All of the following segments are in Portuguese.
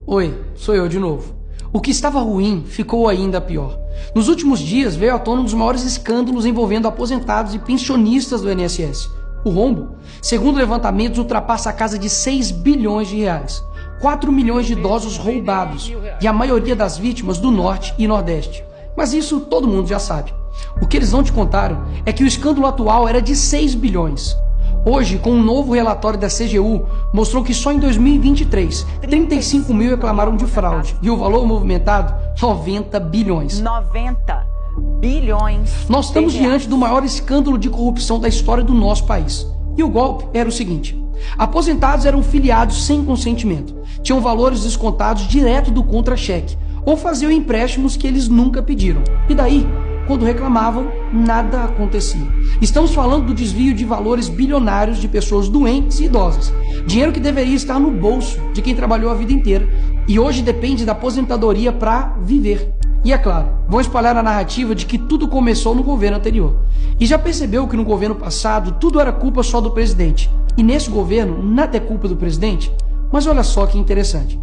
Oi, sou eu de novo. O que estava ruim ficou ainda pior. Nos últimos dias veio à tona um dos maiores escândalos envolvendo aposentados e pensionistas do INSS. O rombo, segundo levantamentos, ultrapassa a casa de 6 bilhões de reais. 4 milhões de idosos roubados e a maioria das vítimas do Norte e Nordeste. Mas isso todo mundo já sabe. O que eles não te contaram é que o escândalo atual era de 6 bilhões. Hoje, com um novo relatório da CGU, mostrou que só em 2023, 35 mil reclamaram de fraude e o valor movimentado, 90 bilhões. 90 bilhões. Nós estamos diante do maior escândalo de corrupção da história do nosso país. E o golpe era o seguinte: aposentados eram filiados sem consentimento, tinham valores descontados direto do contra-cheque ou faziam empréstimos que eles nunca pediram. E daí, quando reclamavam, nada acontecia. Estamos falando do desvio de valores bilionários de pessoas doentes e idosas. Dinheiro que deveria estar no bolso de quem trabalhou a vida inteira e hoje depende da aposentadoria para viver. E é claro, vão espalhar a narrativa de que tudo começou no governo anterior. E já percebeu que no governo passado tudo era culpa só do presidente. E nesse governo nada é culpa do presidente? Mas olha só que interessante.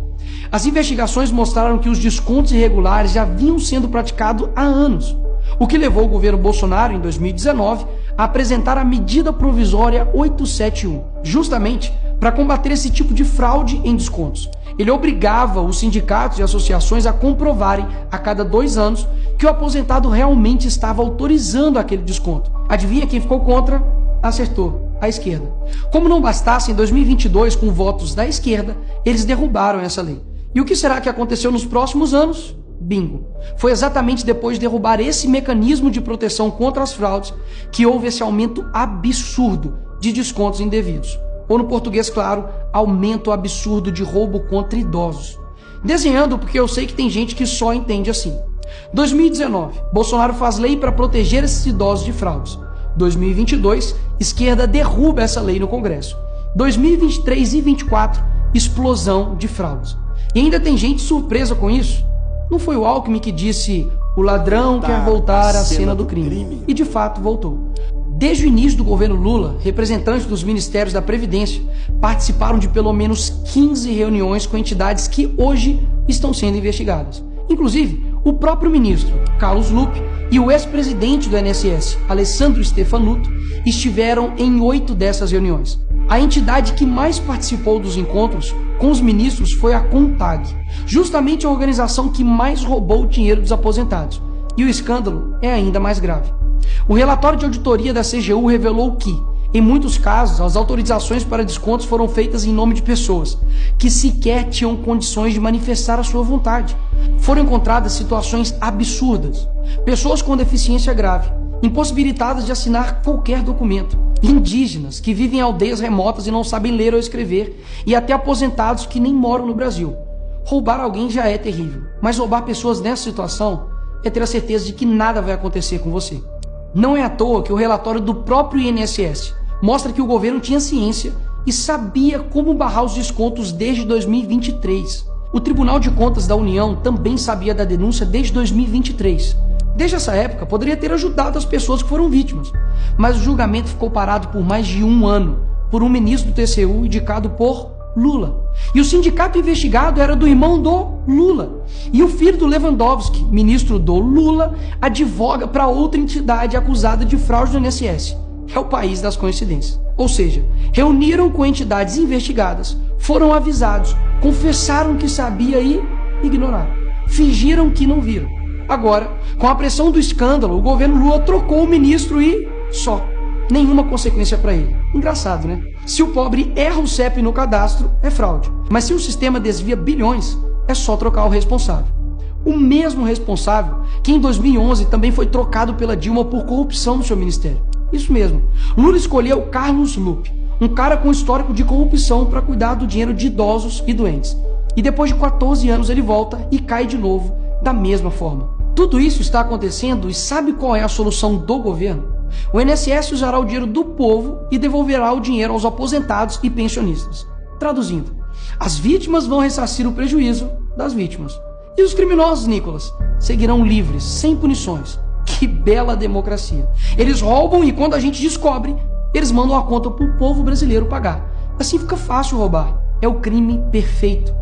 As investigações mostraram que os descontos irregulares já vinham sendo praticados há anos. O que levou o governo Bolsonaro, em 2019, a apresentar a medida provisória 871, justamente para combater esse tipo de fraude em descontos. Ele obrigava os sindicatos e associações a comprovarem a cada 2 anos que o aposentado realmente estava autorizando aquele desconto. Adivinha quem ficou contra? Acertou, a esquerda. Como não bastasse, em 2022, com votos da esquerda, eles derrubaram essa lei. E o que será que aconteceu nos próximos anos? Bingo! Foi exatamente depois de derrubar esse mecanismo de proteção contra as fraudes que houve esse aumento absurdo de descontos indevidos. Ou no português claro, aumento absurdo de roubo contra idosos. Desenhando porque eu sei que tem gente que só entende assim. 2019, Bolsonaro faz lei para proteger esses idosos de fraudes. 2022, esquerda derruba essa lei no Congresso. 2023 e 2024, explosão de fraudes. E ainda tem gente surpresa com isso. Não foi o Alckmin que disse: o ladrão quer voltar à cena do crime. E de fato voltou. Desde o início do governo Lula, representantes dos ministérios da Previdência participaram de pelo menos 15 reuniões com entidades que hoje estão sendo investigadas. Inclusive, o próprio ministro Carlos Lupe e o ex-presidente do INSS, Alessandro Stefanuto, estiveram em 8 dessas reuniões. A entidade que mais participou dos encontros com os ministros foi a CONTAG, justamente a organização que mais roubou o dinheiro dos aposentados. E o escândalo é ainda mais grave. O relatório de auditoria da CGU revelou que, em muitos casos, as autorizações para descontos foram feitas em nome de pessoas que sequer tinham condições de manifestar a sua vontade. Foram encontradas situações absurdas. Pessoas com deficiência grave, impossibilitadas de assinar qualquer documento, indígenas que vivem em aldeias remotas e não sabem ler ou escrever, e até aposentados que nem moram no Brasil. Roubar alguém já é terrível, mas roubar pessoas nessa situação é ter a certeza de que nada vai acontecer com você. Não é à toa que o relatório do próprio INSS mostra que o governo tinha ciência e sabia como barrar os descontos desde 2023. O Tribunal de Contas da União também sabia da denúncia desde 2023. Desde essa época, poderia ter ajudado as pessoas que foram vítimas, mas o julgamento ficou parado por mais de 1 ano, por um ministro do TCU indicado por Lula. E o sindicato investigado era do irmão do Lula. E o filho do Lewandowski, ministro do Lula, advoga para outra entidade acusada de fraude do INSS. É o país das coincidências. Ou seja, reuniram com entidades investigadas, foram avisados, confessaram que sabia e ignoraram. Fingiram que não viram. Agora, com a pressão do escândalo, o governo Lula trocou o ministro e só. Nenhuma consequência para ele. Engraçado, né? Se o pobre erra o CEP no cadastro, é fraude. Mas se o sistema desvia bilhões, é só trocar o responsável. O mesmo responsável que em 2011 também foi trocado pela Dilma por corrupção no seu ministério. Isso mesmo. Lula escolheu Carlos Lupe, um cara com histórico de corrupção para cuidar do dinheiro de idosos e doentes. E depois de 14 anos ele volta e cai de novo da mesma forma. Tudo isso está acontecendo e sabe qual é a solução do governo? O INSS usará o dinheiro do povo e devolverá o dinheiro aos aposentados e pensionistas. Traduzindo, as vítimas vão ressarcir o prejuízo das vítimas. E os criminosos, Nicolas, seguirão livres, sem punições. Que bela democracia. Eles roubam e quando a gente descobre, eles mandam a conta para o povo brasileiro pagar. Assim fica fácil roubar. É o crime perfeito.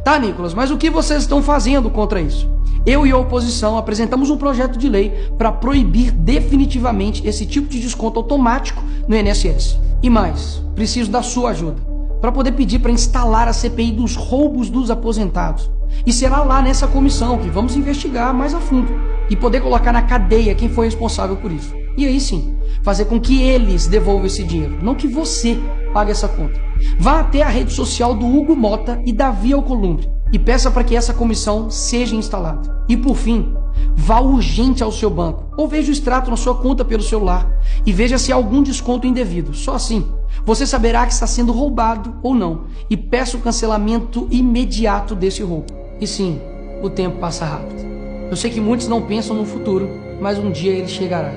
Tá, Nicolas, mas o que vocês estão fazendo contra isso? Eu e a oposição apresentamos um projeto de lei para proibir definitivamente esse tipo de desconto automático no INSS. E mais, preciso da sua ajuda para poder pedir para instalar a CPI dos roubos dos aposentados. E será lá nessa comissão que vamos investigar mais a fundo e poder colocar na cadeia quem foi responsável por isso. E aí sim, fazer com que eles devolvam esse dinheiro, não que você pague essa conta. Vá até a rede social do Hugo Mota e Davi Alcolumbre e peça para que essa comissão seja instalada. E por fim, vá urgente ao seu banco ou veja o extrato na sua conta pelo celular e veja se há algum desconto indevido. Só assim, você saberá que está sendo roubado ou não e peça o cancelamento imediato desse roubo. E sim, o tempo passa rápido. Eu sei que muitos não pensam no futuro, mas um dia ele chegará.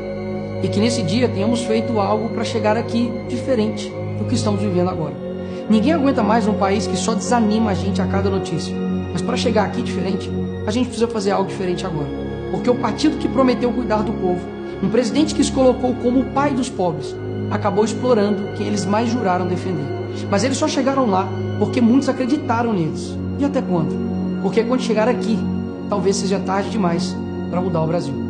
E que nesse dia tenhamos feito algo para chegar aqui diferente do que estamos vivendo agora. Ninguém aguenta mais um país que só desanima a gente a cada notícia. Mas para chegar aqui diferente, a gente precisa fazer algo diferente agora. Porque o partido que prometeu cuidar do povo, um presidente que se colocou como o pai dos pobres, acabou explorando quem eles mais juraram defender. Mas eles só chegaram lá porque muitos acreditaram neles. E até quando? Porque quando chegar aqui, talvez seja tarde demais para mudar o Brasil.